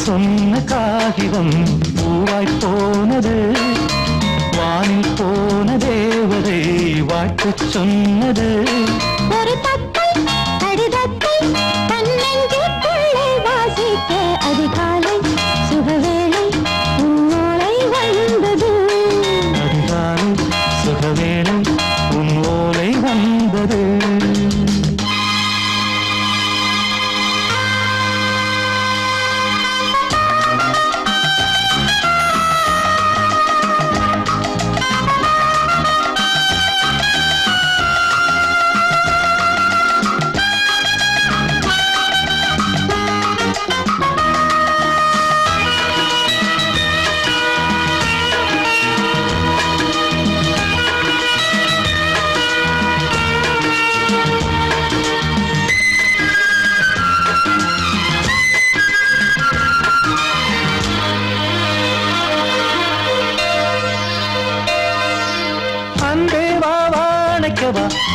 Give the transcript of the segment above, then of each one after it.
சொன்ன காகிதம் பூவாய் போனது, வானில் போன தேவதை வாழ்த்து சொன்னது. ஒரு தத்தை கடிதத்தை தன்னெஞ்சுக்குள்ளே வாசிக்க அதிகாலை சுகவேளை உன்னோலை வந்தது. அதிகாலை சுகவேளை உன் ஓலை வந்தது.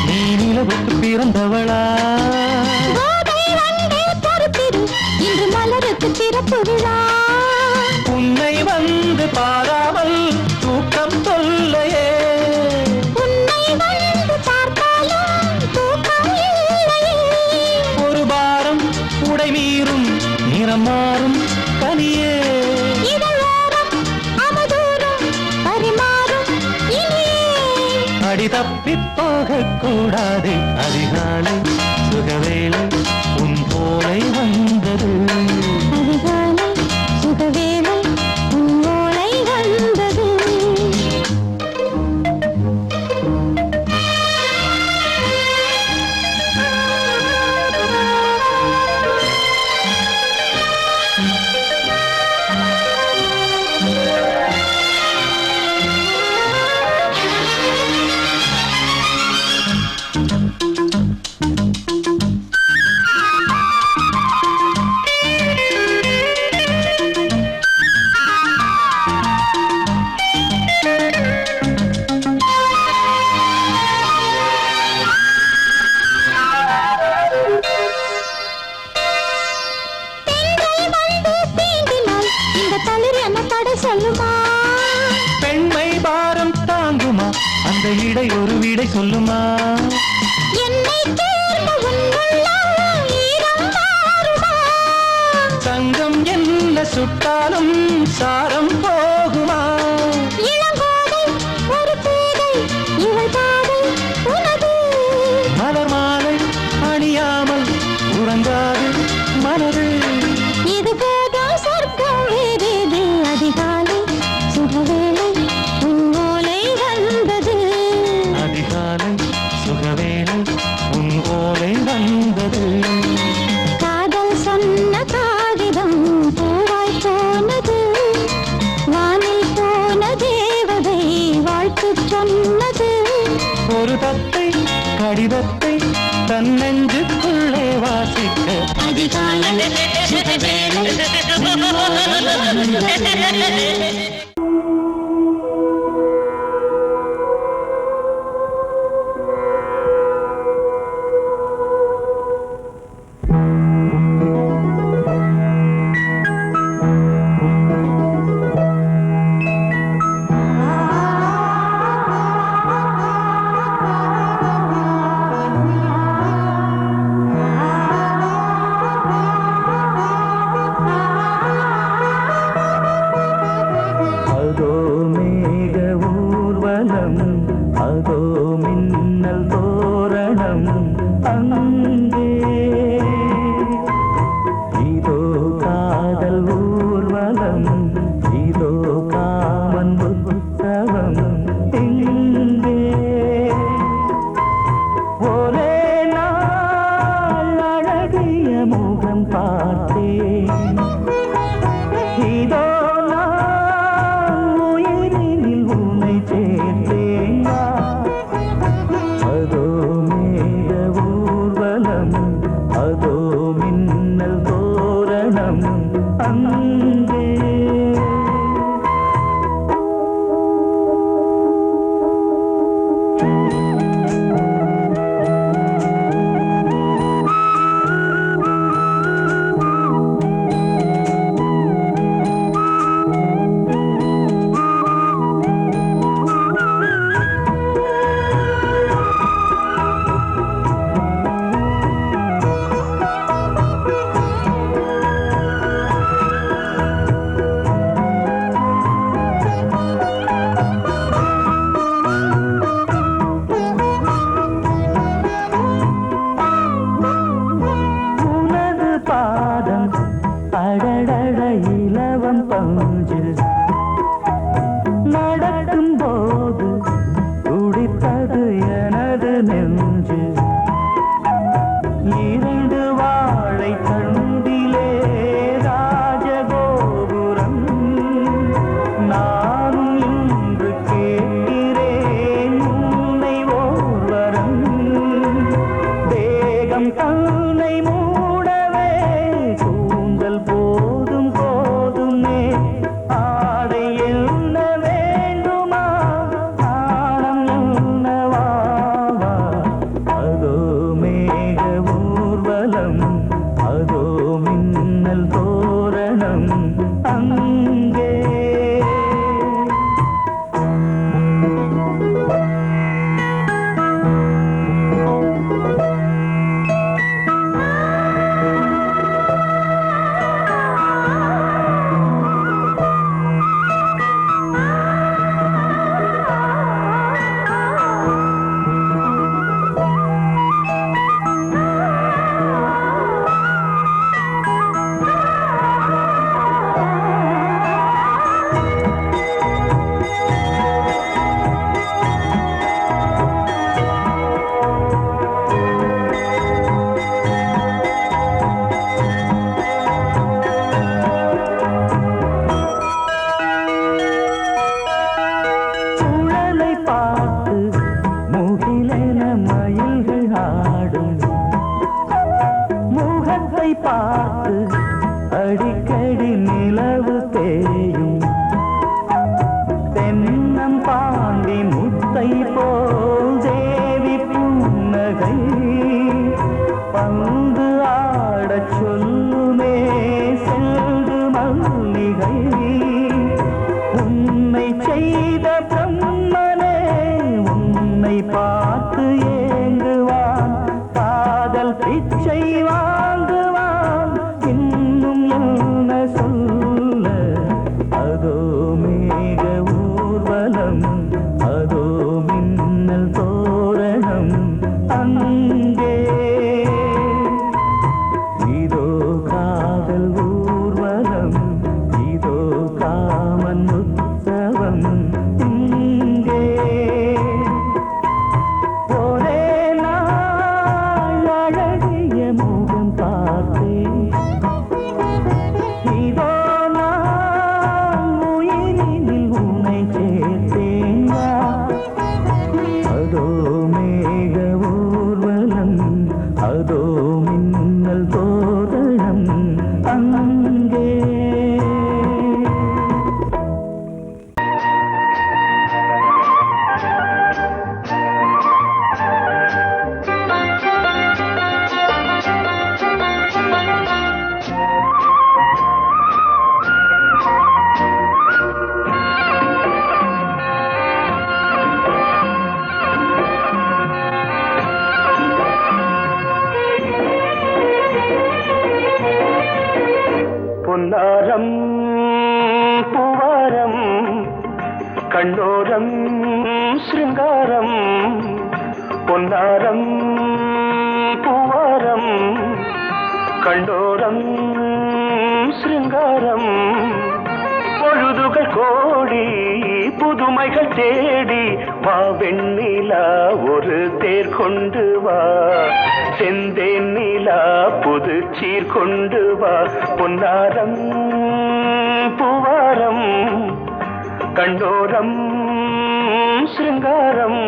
நீ நிலவுக்கு பிறந்தவளா? இன்று மலருக்கு திறப்பு விழா. உன்னை வந்து பாராமல் தூக்கம் சொல்லையே. உன்னை வந்து பார்த்தாலும் தூக்கம் இல்லையே. ஒரு பாரம் உடை மீறும் நிறம் மாறும் கனியே. அடி தப்பி போகக்கூடாது. அதிகாலை சுகவேளை உன் போலை வந்தது. அதிகாலை சுகவேளை உன் ஓலை வந்தது. பெண்மை பாரம் தாங்குமா? அந்த இடை ஒரு விடை சொல்லுமா? சங்கம் என்ன சுட்டாலும் சாரம் போகுமா? மலர் மாலை அணியாமல் உறங்காது மனது. இது போதும் சொர்க்கம் வேறேது. அதிகாலை சுகவேளை உன் ஓலை வந்தது. அதிகாலை சுகவேளை உன் ஓலை வந்தது. காதல் சொன்ன காகிதம் பூவாய் போனது, வானில் போன தேவதை வாழ்த்து சொன்னது. ஒரு தத்தை கடிதத்தை தன்னெஞ்சுக்குள்ளே வாசிக்க அதிகாலை சுகவேளை உன் ஓலை வந்தது. அதோ மின்னல் தோரணம் அங்கே, இதோ காதல் ஊர்வலம், இதோ காமன் புத்தகம் இங்கே. ஒரே நாள் அழகிய முகம் பார்த்தேன், இதோ அதோ மின்னல் தோரணம் அங்கே. உன்னை மூடவே கூந்தல் போதும் போதுமே ஆடை என்ன வேண்டுமா ஆடம் என்னவா அதோ மேக ஊர்வலம் அதோ மின்னல் தோரணம் அங்கே பார்த்து அடிக்கடி நிலவு தேயும் தென்னம் பாண்டி முத்தை போல் தேவி புன்னகை பந்து ஆடச் சொல்லுமே செல்து மல்லிகை உன்னை செய்த பிரம்மனே உன்னை பார்த்து ஏங்குவான் காதல் பிச்சை வாங்குவான் இன்னும் என்ன சொல்ல அதோ மேக ஊர்வலம் அதோ மின்னல் தோரணம் அங்கே இதோ காதல் ஊர்வலம் இதோ காமன் உற்சவம் இங்கே ஒரே நாள் அழகிய முகம் பார்த்தேன் இதோ நான் உயிரினில் உன்னை சேர்த்தேன் அதோ மேக ஊர்வலம் அதோ மின்னல் தோரணம் அங்கே பொன்னாரம் பூவாரம் கண்ணோரம் சிருங்காரம் பொன்னாரம் பூவாரம் கண்ணோரம் சிருங்காரம் பொழுதுகள் கோடி புதுமைகள் தேடி வா வெண்ணிலா ஒரு தேர் கொண்டு வா செந்தேன் நிலா புது சீர் கொண்டு வா பொன்னாரம் பூவாரம் கண்டோரம் சிருங்காரம்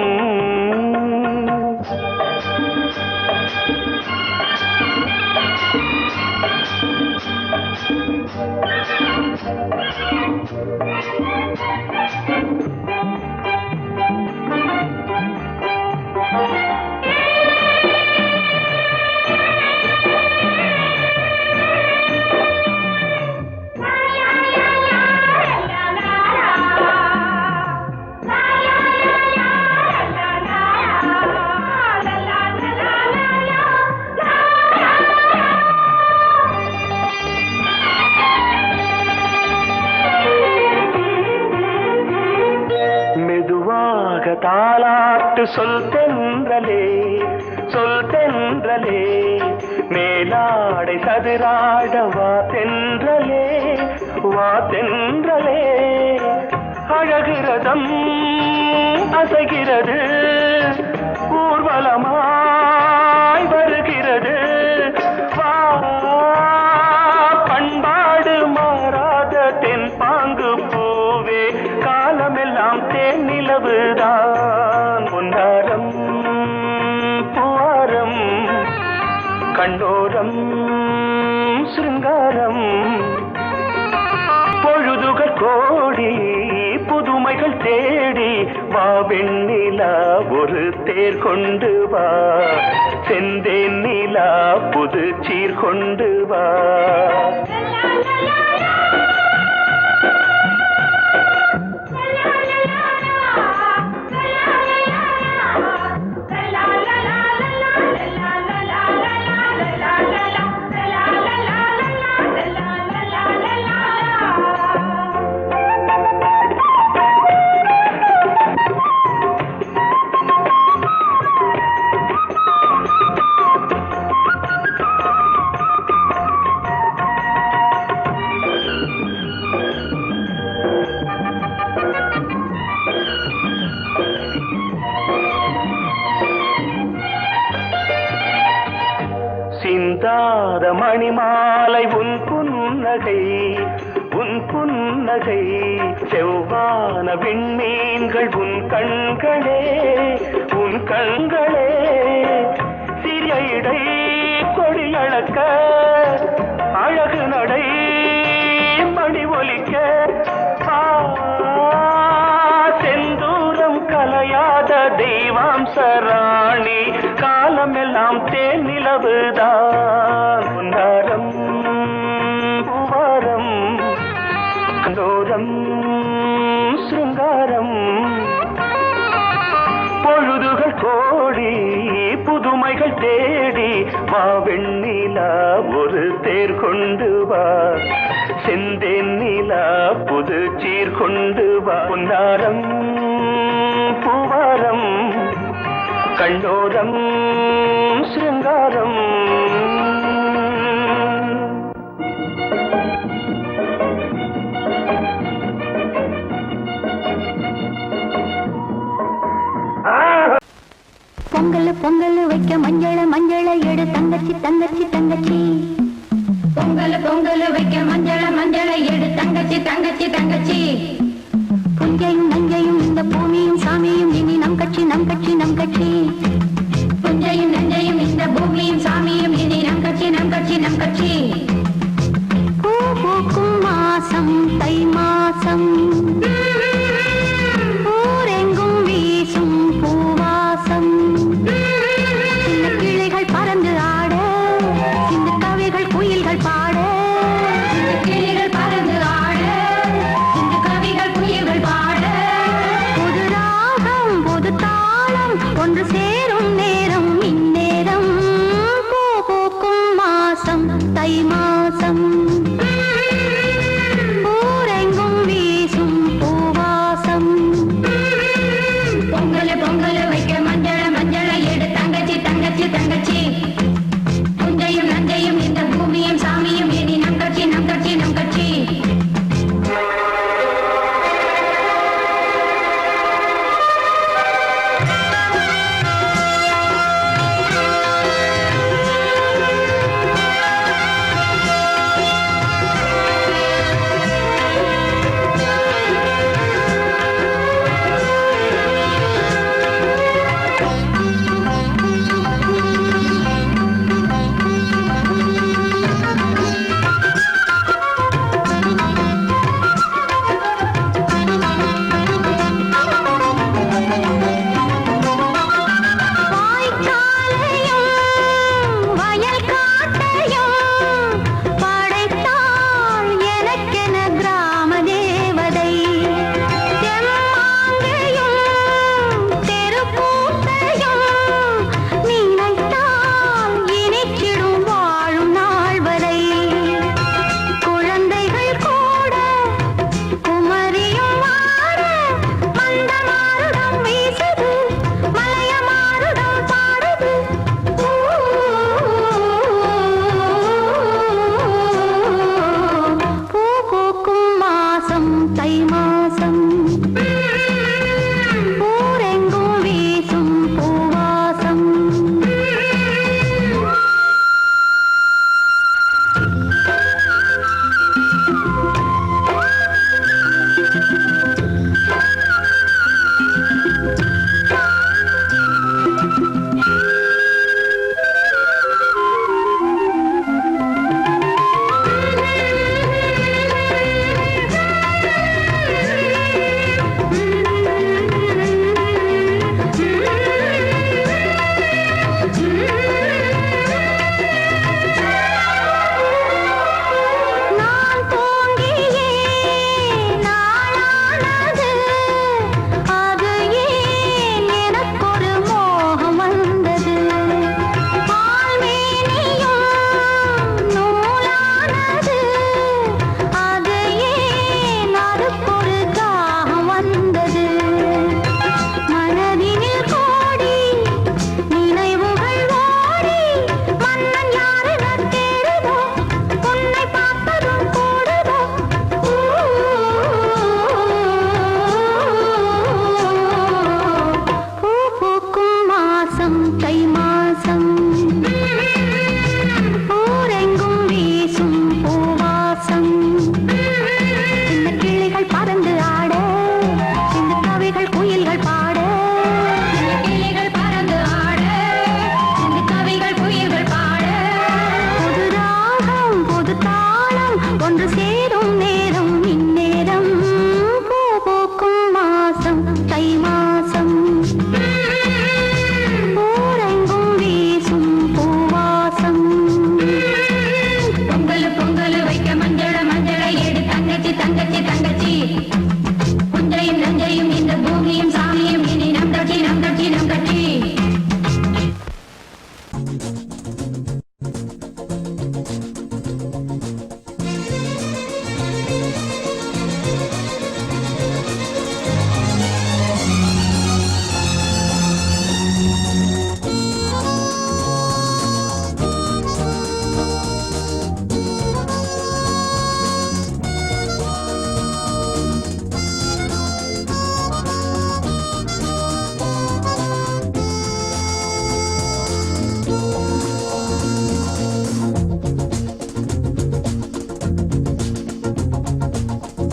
தாலாட்டு சொல் தென்றலே மேலாடை சதுராட வா தென்றலே அழகிறதம் அசைகிறது ஊர்வலமாய் வருகிறது வா பண்பாடு மாறாத தென் பாங்கு பூவே காலமெல்லாம் தேன் நிலவுதான் பொன்னாரம் பூவாரம் கண்டோர கண்ணோரம் சிருங்காரம் பொழுதுகள் கோடி புதுமைகள் தேடி வா வெண்ணிலா ஒரு தேர் கொண்டு வா செந்தேன் நிலா புது சீர் கொண்டு வா சிந்தாத மணிமாலை உன் புன்னகை செவ்வான விண்மீன்கள் உன் கண்களே சிறிய இடை கொடியளக்க அழகு நடை மணி ஒலிக்க செந்தூரம் கலையாத தெய்வாம்சராணி காலமெல்லாம் தேன் நிலவுதான் பொன்னாரம் பூவாரம் கண்ணோரம் சிருங்காரம் பொழுதுகள் கோடி புதுமைகள் தேடி வா வெண்ணிலா ஒரு தேர் கொண்டு வா செந்தேன் நிலா புது சீர் கொண்டு வா பொன்னாரம் பூவாரம் கண்ணோரம் சிருங்காரம் பொங்கல் பொங்கல் வைக்க மஞ்சள எடு தங்கச்சி பொங்கல் வைக்க மஞ்சள எடு தங்கச்சி புஞ்சையும் நஞ்சையும் இந்த பூமியும் சாமியும் இனி நம் கட்சி புஞ்சையும் நஞ்சையும் இந்த பூமியும் சாமியும் இனி நம் கட்சி பூ பூக்கும் மாசம் தை மாசம் ஊரெங்கும் வீசும் பூவாசம் சின்ன கிளிகள் பறந்து ஆட சின்ன கவிகள் குயில்கள் பாட கிளிகள் பறந்து ஆட சின்ன கவிகள் குயில்கள் பாட புது ராகம் புது தாளம் ஒன்று சேரும் நேரம் இந்நேரம் பூ பூக்கும் மாசம் தை மாசம் ஊரெங்கும் வீசும் பூவாசம் பொங்கல் வைக்க மஞ்சள எடு தங்கச்சி புஞ்சையும் நஞ்சையும் இந்த பூமியும் சாமியும் இனி நம் கட்சி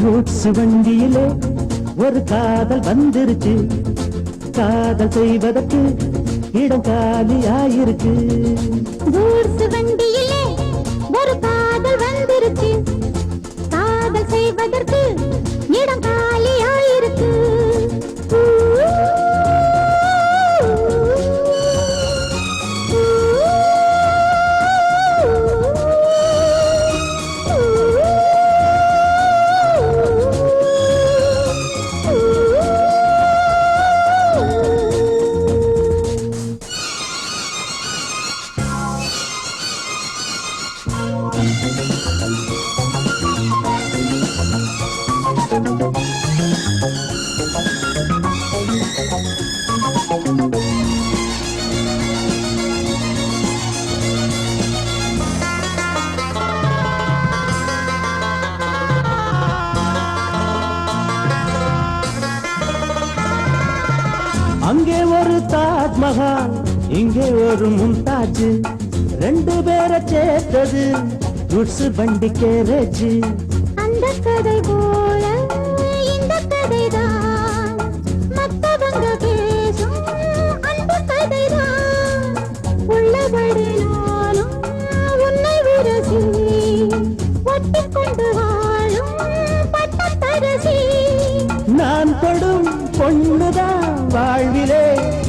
கூட்ஸ் வண்டியிலே ஒரு காதல் வந்துருச்சு, காதல் செய்வதற்கு இடம் காலியாயிருக்கு. கூட்ஸ் வண்டியிலே ஒரு காதல் வந்துருச்சு, காதல் செய்வதற்கு இடம் காலியாயிருக்கு. அங்கே ஒரு தாஜ்மஹால், இங்கே ஒரு மும்தாஜ், ரெண்டு பேரை சேர்த்தது குட்ஸ் வண்டி கேரேஜ். அந்த கதை போல இந்த கதைதான், மத்தவங்க பேசும் அந்த கதைதான். உள்ளபடி நானும் உன்னை விரசி, ஒட்டிக்கொண்டு வாழும் பட்டத்தரசி. நான் தொடும் பொண்ணுதான் வாழ்விலே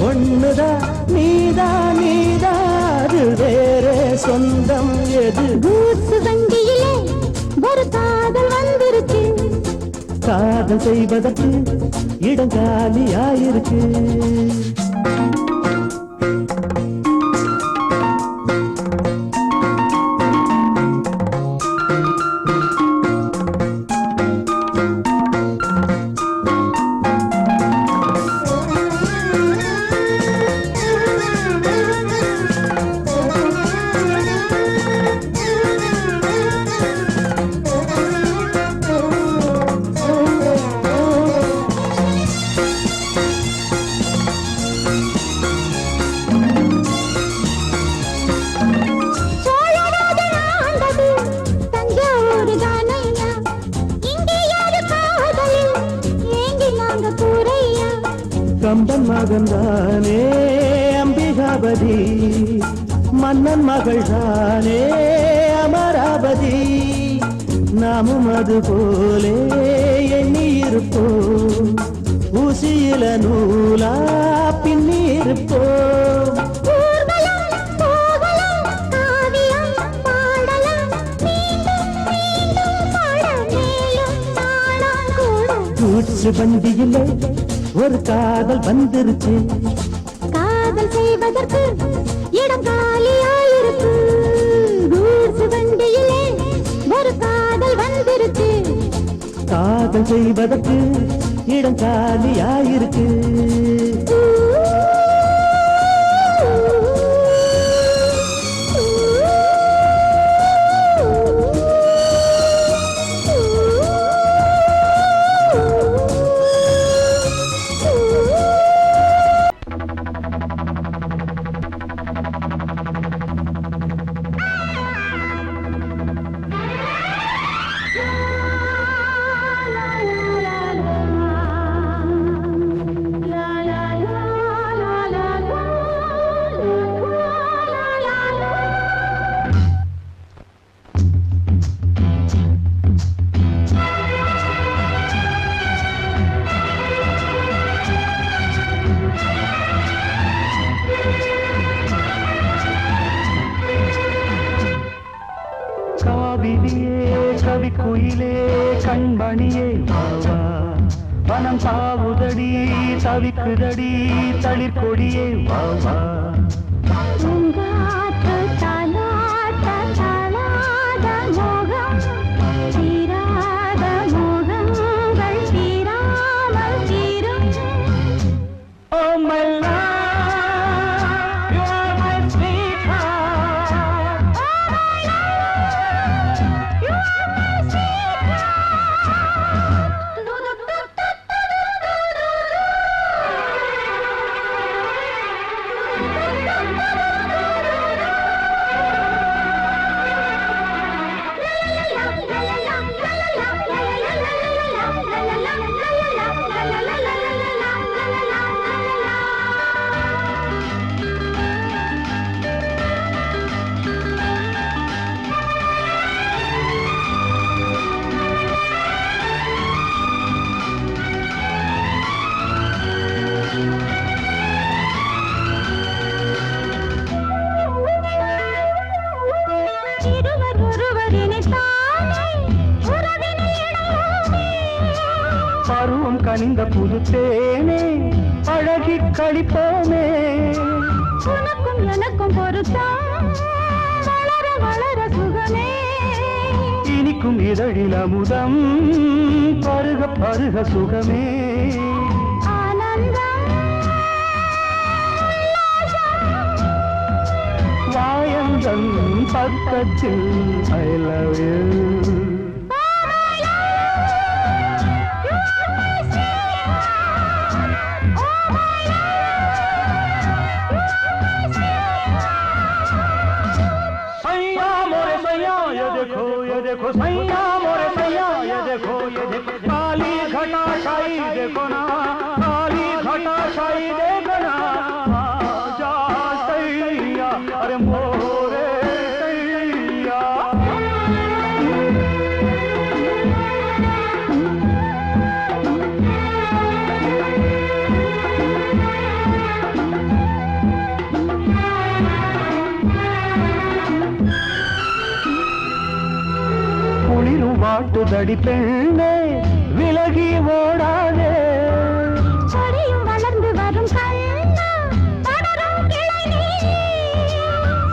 ஒண்ணுதான், நீதான் நீதாது வேற சொந்தம் எது? கூட்ஸ் வண்டியிலே ஒரு காதல் வந்துருச்சு, காதல் செய்வதற்கு இடம் காலியாயிருக்கு. கம்பன் மகன்தானே அம்பிகாபதி, மன்னன் மகள் தானே அமராவதி. நாமும் அது போலே எண்ணி இருப்போம், ஊசியில நூலா பின்னி இருப்போம். கூட்ஸ் வண்டியிலே ஒரு காதல் வந்துருச்சு, காதல் செய்வதற்கு இடம் காலியாயிருக்கு. கூட்ஸ் வண்டியிலே ஒரு காதல் வந்துருச்சு, காதல் செய்வதற்கு இடம் காலியாயிருக்கு. காவிரியே கவிக்குயிலே கண்மணியே வாவா, வனம் சாவுதடி தவிக்குதடி தளிர்கொடியே வாவா. இருவர் ஒருவர் இணைத்தாலே உறவினை இணையோமே. பருவம் கனிந்த புது தேனே அழகி கழிப்போமே. உனக்கும் எனக்கும் பொருத்தம் வளர வளர சுகமே. இனிக்கும் இதழில் அமுதம் பருக பருக சுகமே. ஆனந்தம் வாயந்தன் பக்கத்தில் I love you. देखो सैया मोरे सैया ये देखो काली घटा छाई देखो ना काली घटा छाई देखो ना जा सैया अरे मोरे सैया. குளிரும் வாட்டுதடி பெண்ணே விலகி ஓடாதே. கொடியும் வளர்ந்து வரும் கண்ணா படரும் கிளை நீ.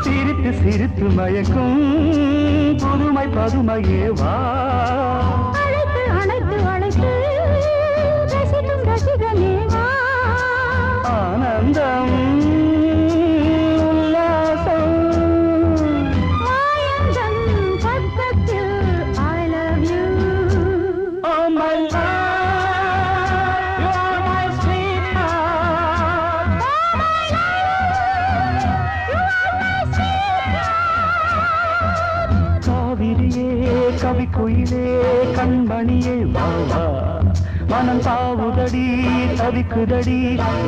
சிரித்து சிரித்து மயக்கும் புதுமை பதுமையே வா. அழைத்து அழைத்து அழைத்து ரசிக்கும் ரசிகனே வா. ஆனந்தம் உல்லாசம் வாயந்தன் பக்கத்தில் I love you. Oh my love, you are my sweetheart. Oh my love, you are my sweetheart. காவிரியே கவி குயிலே கண்மணியே வா வா. மனம் தாவுதடி தவிக்குதடி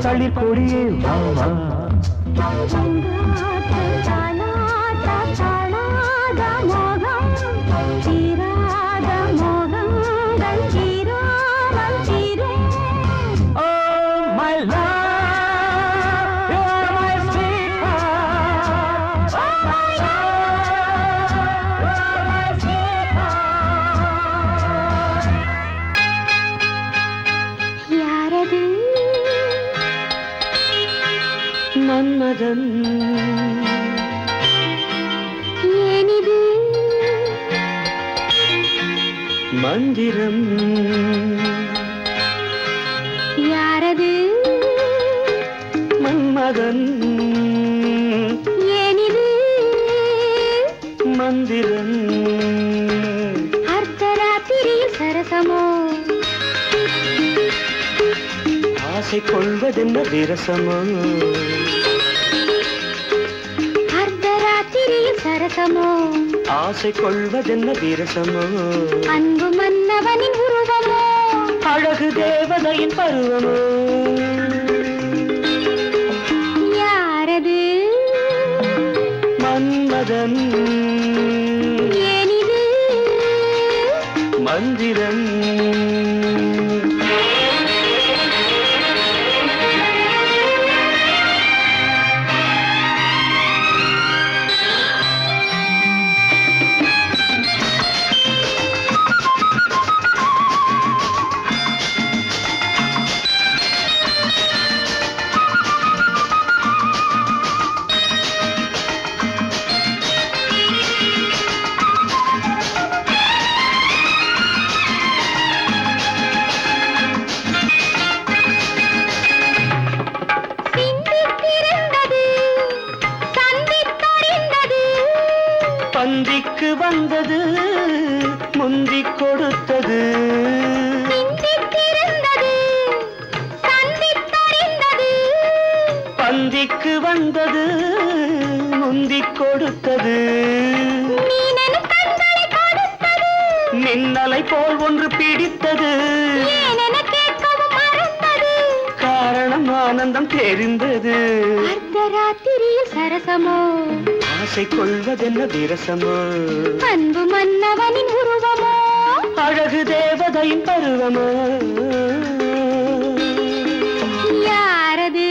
தளிர் கொடியே வா வா. பூங்காற்று தாலாட்ட தாழாத மோகம் தீராத மோகங்கள் தீராமல் தீரும். Oh my love, you are my sweetheart. Oh my love, you are my sweetheart. யாரது மன்மதன் ஏனிது மந்திரம் யாரது மன்மதன் ஏனிது மந்திரம். அர்த்தராத்திரியில் சரசமோ ஆசை கொள்வதென்ன விரசமோ. அர்த்தராத்திரியில் சரசமோ ஆசை கொள்வதென்ன விரசமோ. அன்பு மன்னவனின் உருவமோ அழகு தேவதையின் பருவமோ. யாரது மன்மதன் ஏனிது மந்திரம். சிந்தித்திருந்தது சந்தித்தறிந்தது. பந்திக்கு வந்தது முந்திக் கொடுத்தது. சிந்தித்திருந்தது சந்தித்தறிந்தது. பந்திக்கு வந்தது முந்திக் கொடுத்தது. மீனென கண்களை கொடுத்தது. மின்னலை போல் ஒன்று பிடித்தது. ஏனென கேட்கவும் மறந்தது. காரணம் ஆனந்தம் தெரிந்தது. அர்த்தராத்திரியில் சரசமோ ஆசை கொள்வதென்ன விரசமோ. அன்பு மன்னவனின் உருவமோ அழகு தேவதையின் பருவமோ. யாரது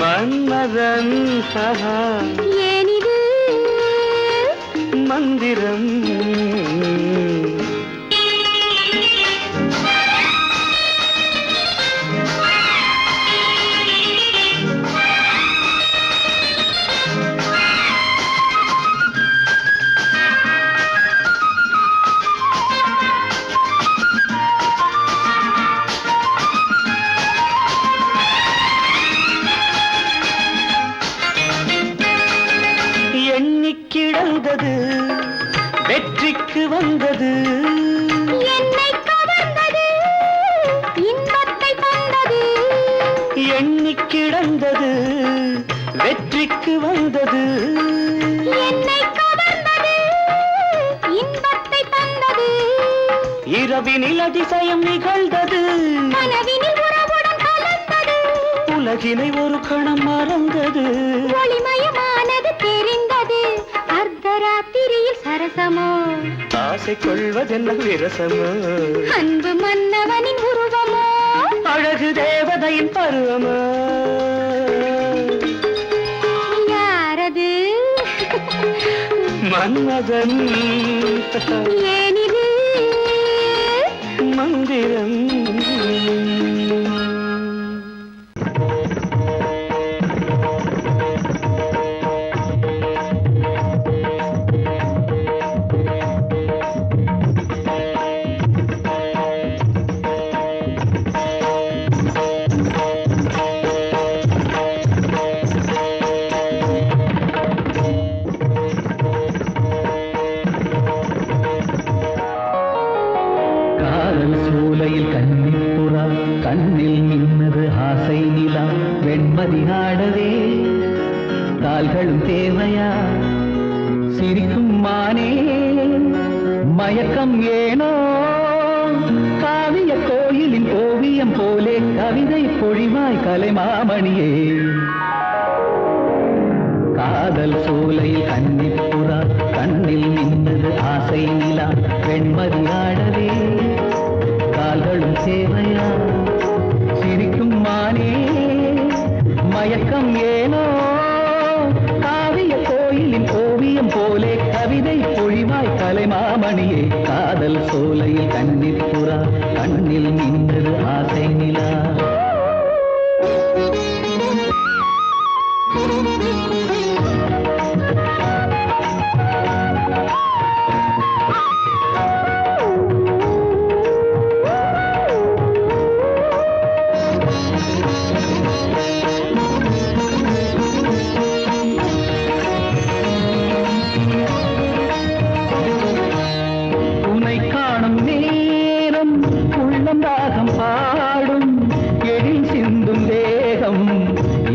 மன்மதன் ஏனிது மந்திரம். கிடந்தது வெற்றிக்கு வந்தது, என்னை கவர்ந்தது இன்பத்தை தந்தது. எண்ணி கிடந்தது வெற்றிக்கு வந்தது, என்னை கவர்ந்தது இன்பத்தை தந்தது. இரவினில் அதிசயம் நிகழ்ந்தது, கனவினில் உறவுடன் கலந்தது. உலகினை ஒரு கணம் மறந்தது, ஒளிமயமானது தெரிந்தது. அர்த்தராத்திரியில் சரசமோ, ஆசை கொள்வதென்ன விரசமோ, அன்பு மன்னவனின் உருவமோ, அழகு தேவதையின் பருவமோ. யாரது? மன்மதன். ஏனிது மந்திரம். சூலையில் கன்னிப்புறா கண்ணில் நின்னது ஆசை நிலா. வெண்மதி ஆடவே கால்களும் தேவையா? சிரிக்கும் மானே மயக்கம் ஏனோ? காவிய கோயிலின் ஓவியம் போலே கவிதை பொழிவாய் கலைமாமணியே. காதல் சூலையில் கன்னிப்புறா கண்ணில் நின்னது ஆசை நிலா. வெண்மதி ஆடவே கால்களும் சேவையா? சிரிக்கும் மானே மயக்கம் ஏனோ? காவிய கோயிலின் ஓவியம் போலே கவிதை பொழிவாய் கலைமாமணியே. காதல் சோலையில் கன்னிப்புறா கண்ணில் நின்றது ஆசை நிலா.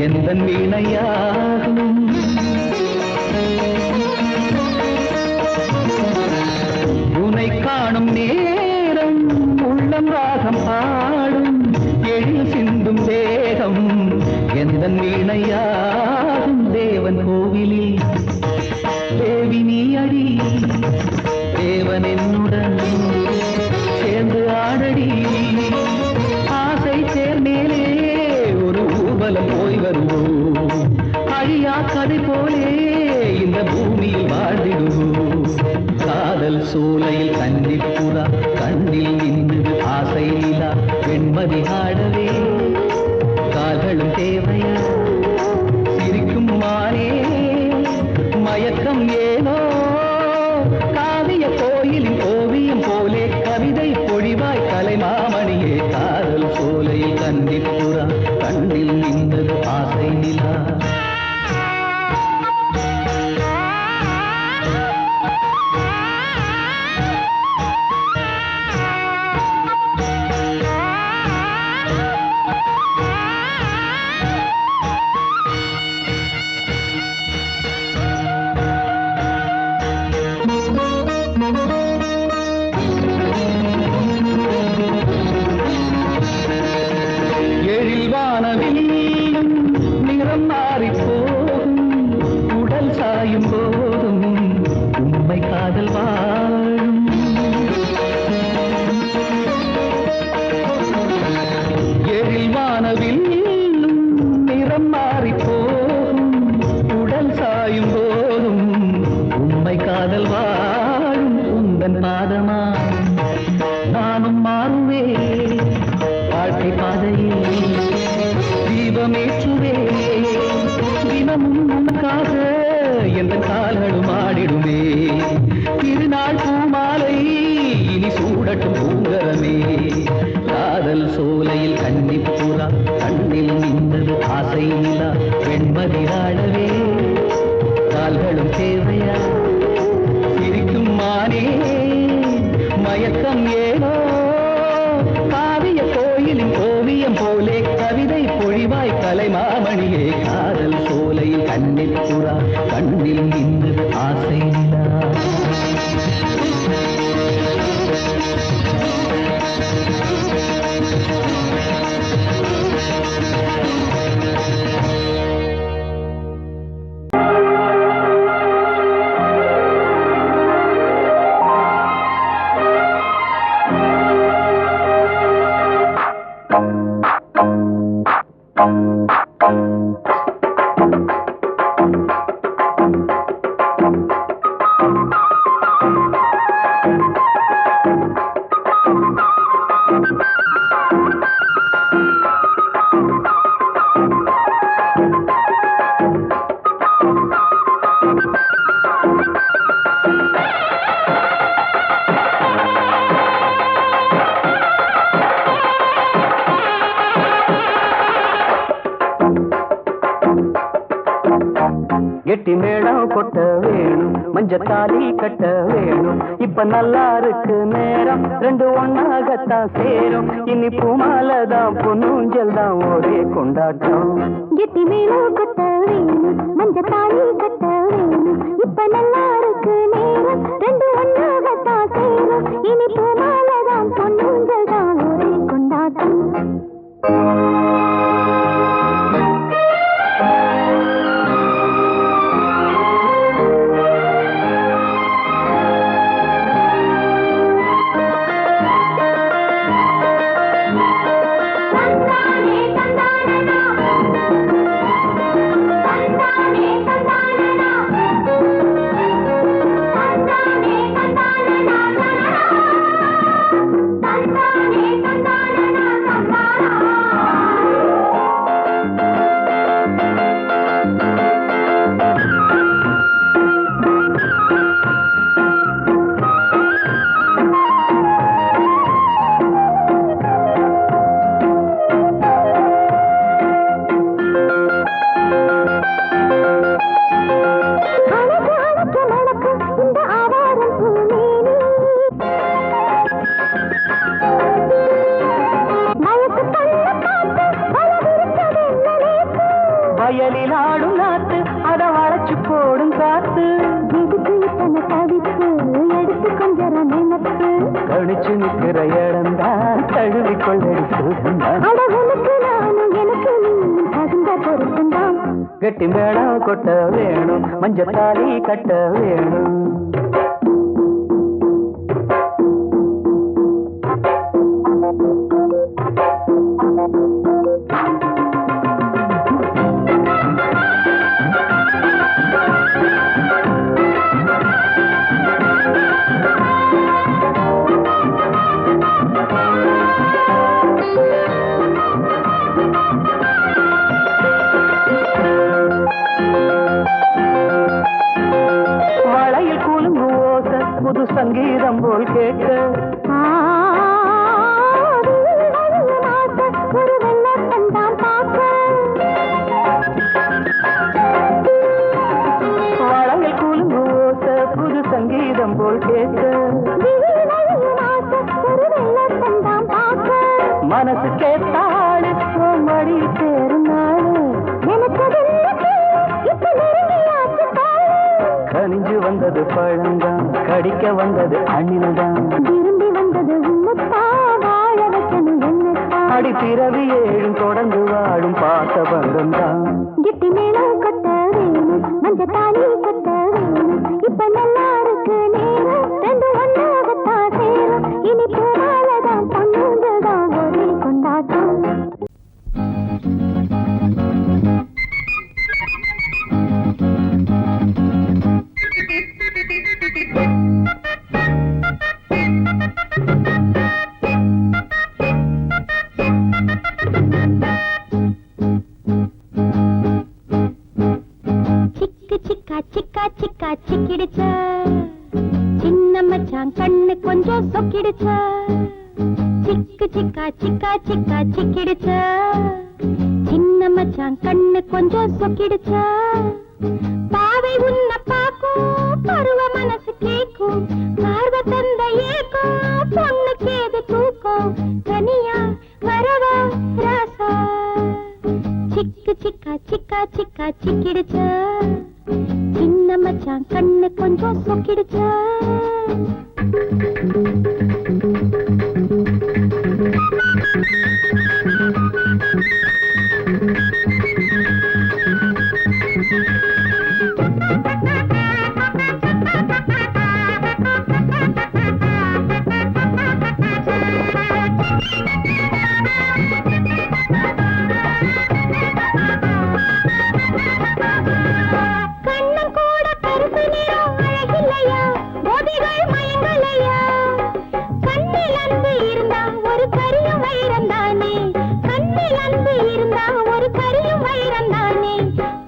எந்தன் வீணையாகும் உனை காணும் நேரம் உள்ளம் ராகம் பாடும். எழில் சிந்தும் தேகம் எந்தன் வீணையாகும். தேவன் கோவிலில் தேவி நீ அடி, தேவன் என்னுடன் சேர்ந்து ஆடடி. ஆசை சேர்மேலே ஒரு ஊர்வலம் போய் வருவோம். அழியா கதை போலே இந்த பூமியில் வாழ்ந்திடுவோம். காதல் சூலையில் கன்னிப்புறா கண்ணில் நின்றது ஆசை நிலா. வெண்மதி ஆடவே கால்களும் தேவையா? சிரிக்கும் மானே மயக்கம் ஏனோ? காவிய கோயிலின் ஓவியம் போலே கவிதை பொழிவாய் கலைமாமணியே. காதல் சோலையில் கன்னிப்புறா கண்ணில் நின்றது ஆசை நிலா. எழில்வானவில்லும் நிறம் மாறிப் போகும். உடல் சாயும் போதும் உண்மை காதல் வாழும். எழில்வானவில்லும் நிறம் மாறிப் போகும். உடல் சாயும் போதும் உண்மை காதல் வாழும். கெட்டி மேளம் கொட்ட வேணும், மஞ்சத்தாலி கட்ட வேணும். இப்ப நல்லா இருக்கு நேரம், ரெண்டு ஒன்னாகத்தான் சேரும். இனிப்பு மாலைதான் பொன்னூஞ்சல் தான் ஒரே கொண்டாட்டம். கெட்டி மேளம் கொட்ட வேணும், மஞ்சத்தாலி கட்ட வேணும். இப்ப நல்லா இருக்கு நேரம், ரெண்டு ஒன்னாகத்தான் சேரும். இனிப்பு மாலைதான் பொன்னூஞ்சல் தான் ஒரே கொண்டாட்டம். வயலில் ஆடும் நாத்து, அத வளைச்சு போடும் காத்து. எதுக்கு இத்தனை தவிப்பு, எடுத்து கொஞ்சம் நினைப்பு. கழிச்சு நிற்கிற இடம்தான் தழுவி கொள்ளடி சுகந்தான். அழகுக்கு நானும் எனக்கு நீயும் தகுந்த பொருத்தந்தான். கெட்டி மேளம் கொட்ட வேணும், மஞ்சத்தாலி கட்ட வேணும். வளையில் கூலுங்கு ஓசை புது சங்கீதம் போல் கேட்க. ஒரு வெள்ளத்தான் பார்க்க. வளையில் கூலுங்கு ஓசை புது சங்கீதம் போல் கேட்க. ஒரு வெள்ளத்தான் பார்க்க. மனசு கேட்டாடு மடி சேரும் நாடு. எனக்கு இப்ப நெருங்கியாச்சு பாரு. கனிஞ்சு வந்தது பழந்தான், கடிக்க வந்தது அணில்தான். விரும்பி வந்தது உன்னத்தா, வாழ வைக்கணும் என்னத்தா. அடி பிறவி ஏழும் தொடர்ந்து வாழும் பாச பந்தம்தான். கெட்டி மேளம் கொட்ட வேணும், மஞ்சத்தாலி கட்ட வேணும். இப்ப நல்லா இருக்கு நேரம், ரெண்டு ஒன்னாகத்தான் சேரும். இனிப்பு மாலைதான் பொன்னூஞ்சல்தான் ஒரே கொண்டாட்டம். சிக்கு சிக்கா சிக்கா சிக்கா சிக்கிடுச்ச, சின்ன மச்சான் கண்ணு கொஞ்சம் சொக்கிடுச்ச. சிக்கு சிக்கா சிக்கா சிக்கா சிக்கிடுச்ச, சின்ன மச்சான் கண்ணு கொஞ்சம் சொக்கிடுச்ச. பாவை உன்னை பார்க்கும், பருவ மனசு கேக்கும். பார்வ தந்த ஏக்கும், பொண்ணுக்கு ஏது தூக்கம். தனியா வரவா ராசா. சிக்கு சிக்கா சிக்கா சிக்கா சிக்கிடுச்ச, சின்ன மச்சான் கண்ணு கொஞ்சம் சொக்கிடுச்ச. கண்ணன் கூட கருப்பு நிறம் அழகில்லையா, போதைகள் மயங்கலையா. கண்ணில் அன்பு இருந்தா ஒரு கரியும் வைரம் தானே. கண்ணில் அன்பு இருந்தா ஒரு கரியும் வைரம் தானே.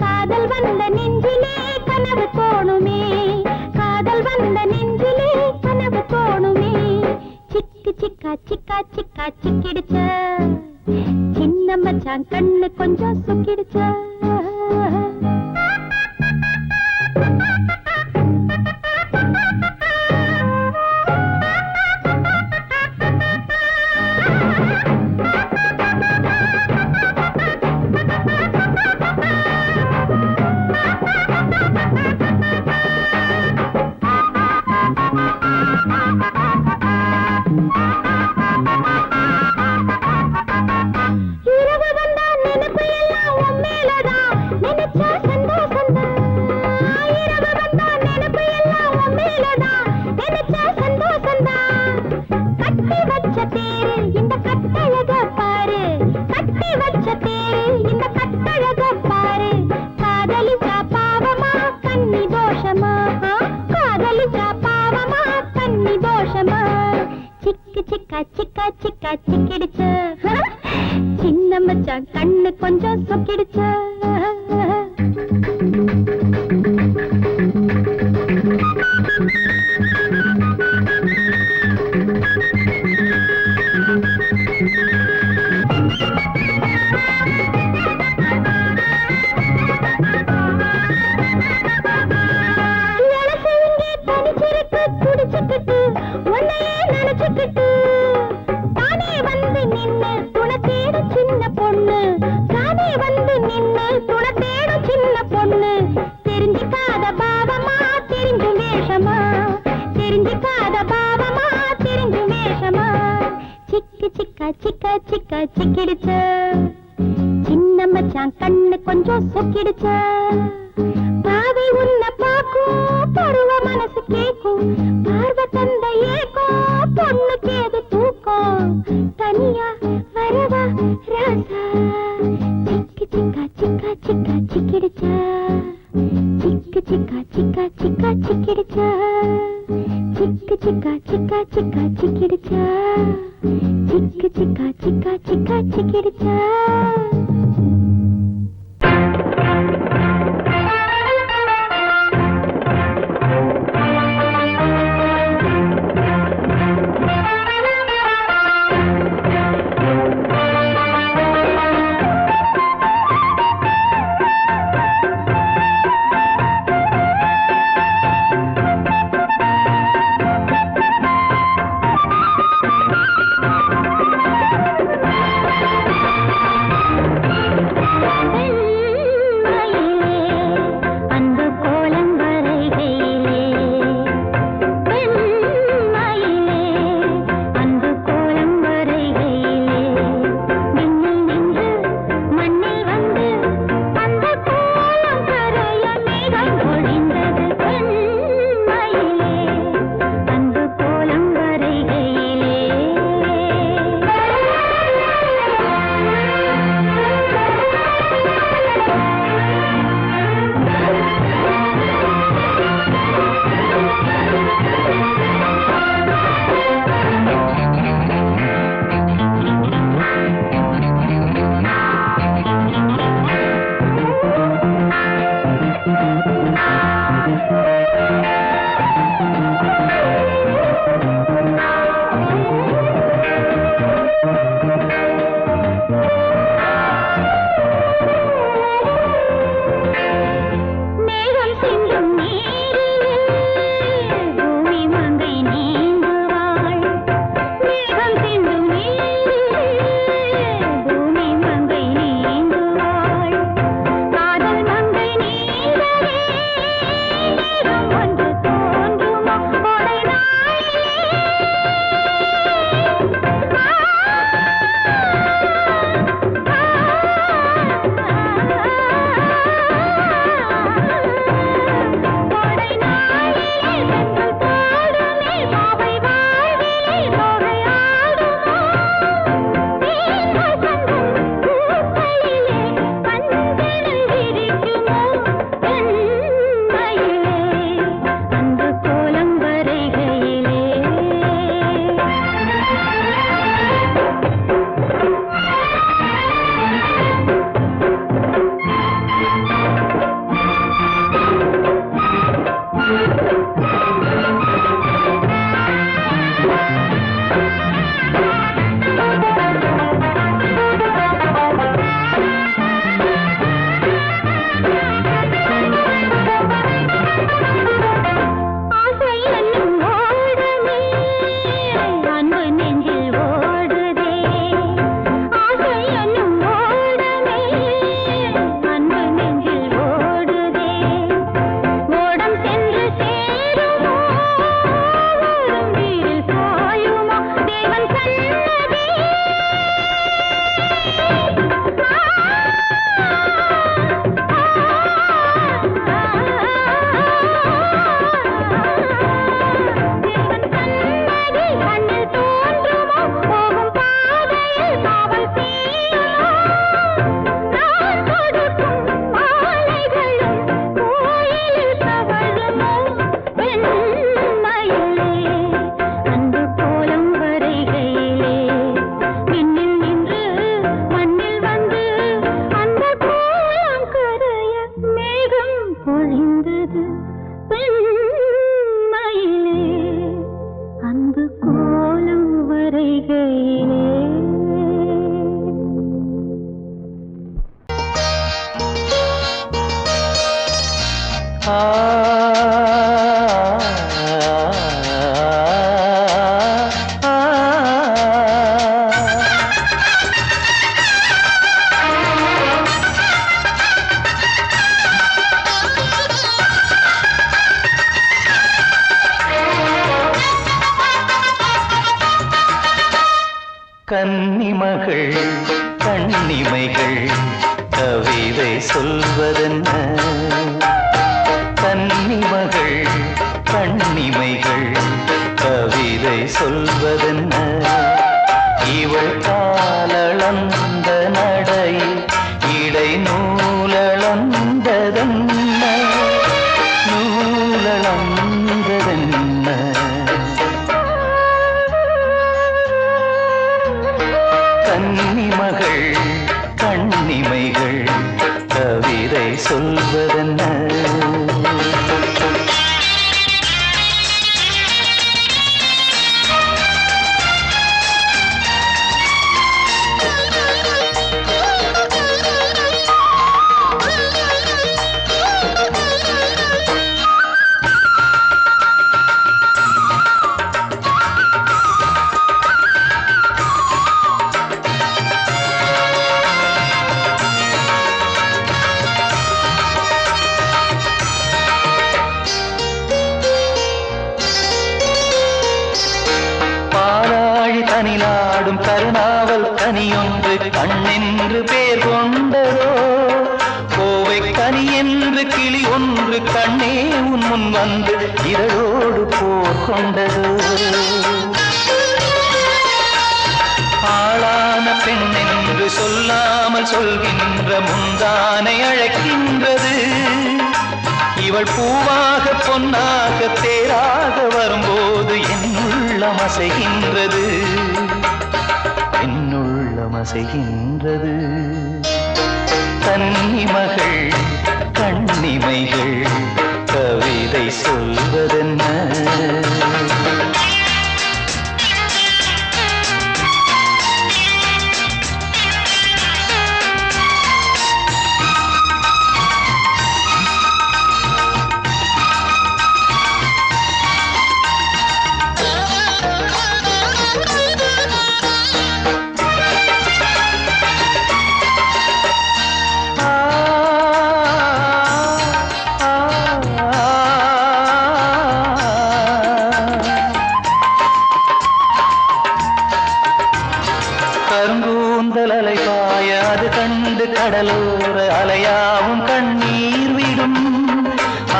காதல் வந்த நெஞ்சிலே கனவு தோணுமே, காதல் வந்த நெஞ்சிலே கனவு தோணுமே. சிக்கு சிக்கா சிக்கா சிக்கா சிக்கிடுச்ச, சின்ன மச்சான் கண்ணு கொஞ்சம் சுக்கிடுச்ச. சிக்கா சிக்கா சிக்கா சிக்கிடுச்சு சின்ன மச்சான் கண்ணு கொஞ்சம் சொக்கிடுச்சு துடிச்சுக்கிட்டு உன்னையே நினைச்சுக்கிட்டு தானே வந்து நின்னு துணை தேடும் சின்ன பொண்ணு தானே வந்து நின்னு துணை தேடும் சின்ன பொண்ணு தெரிஞ்சுக்காத பாவமா தெரிஞ்சும் வேஷமா தெரிஞ்சுக்காத பாவமா தெரிஞ்சும் வேஷமா சிக்கு சிக்கா சிக்கா சிக்கா சிக்கிடுச்சு சின்ன மச்சான் கண்ணு கொஞ்சம் சொக்கிடுச்சு பாவை உன்னை பார்க்கும் பருவ மனசு கேக்கும் பார்வை தந்த ஏக்கும் பொண்ணு கேது தூக்கம் தனியா வரவா ராசா சிக்கு சிக்கா சிக்கா சிக்கா சிக்கிடுச்சா சிக்கு சிக்கா சிக்கா சிக்கா சிக்கிடுச்சா சிக்கு சிக்கா சிக்கா சிக்கா சிக்கிடுச்சா சிக்கு சிக்கா சிக்கா சிக்கா சிக்கிடுச்சா கன்னிமகள் கண்ணிமைகள் கவிதை சொல்வதென்ன கன்னிமகள் கண்ணிமைகள் கவிதை சொல்வதென்ன இவள் காலளந்த நடையில் இடை நூலளந்ததென்ன நூலளந்ததென்ன கன்னிமகள் கண்ணிமைகள் கவிதை சொல்வதென்ன தனிலாடும் கருணாவல் கனியொன்று கண்ணென்று பேர் கொண்டதோ கோவை கனி என்று கிளி ஒன்று கண்ணே உன் முன் வந்து இதழோடு போர் கொண்டதோ ஆளான பெண் என்று சொல்லாமல் சொல்கின்ற முந்தானை அழைக்கின்றது இவள் பூவாக பொன்னாக தேராக வரும்போது என்னுள்ளம் அசைகின்றது என்னுள்ளம் அசைகின்றது கன்னிமகள் கண்ணிமைகள் கவிதை சொல்வதென்ன கருங்கூந்தல் அலைபாய அது கண்டு கடலோர அலையாவும் கண்ணீர் விடும்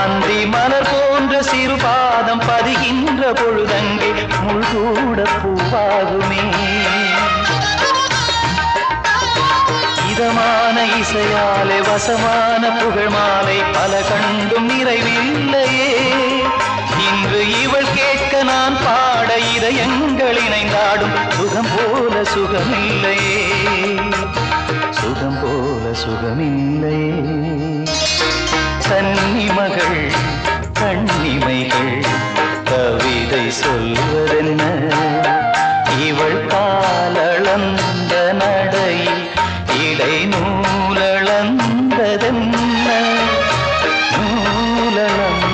அந்தி மலர் போன்ற சிறு பாதம் பதிகின்ற பொழுதங்கே முள்கூட பூவாகுமே இதமான இசையாலே வசமான புகழ் மாலை பல கண்டும் நிறைவில்லையே இன்று இவள் கேட்க நான் பாட இதயங்கள் இணைந்தாடும் சுகம் போல சுகமில்லையே சுகம் போல சுகமில்லையே கன்னிமகள் கண்ணிமைகள் கவிதை சொல்வதென்ன இவள் காலளந்த நடையில் இடை நூலளந்ததென்ன நூலளந்த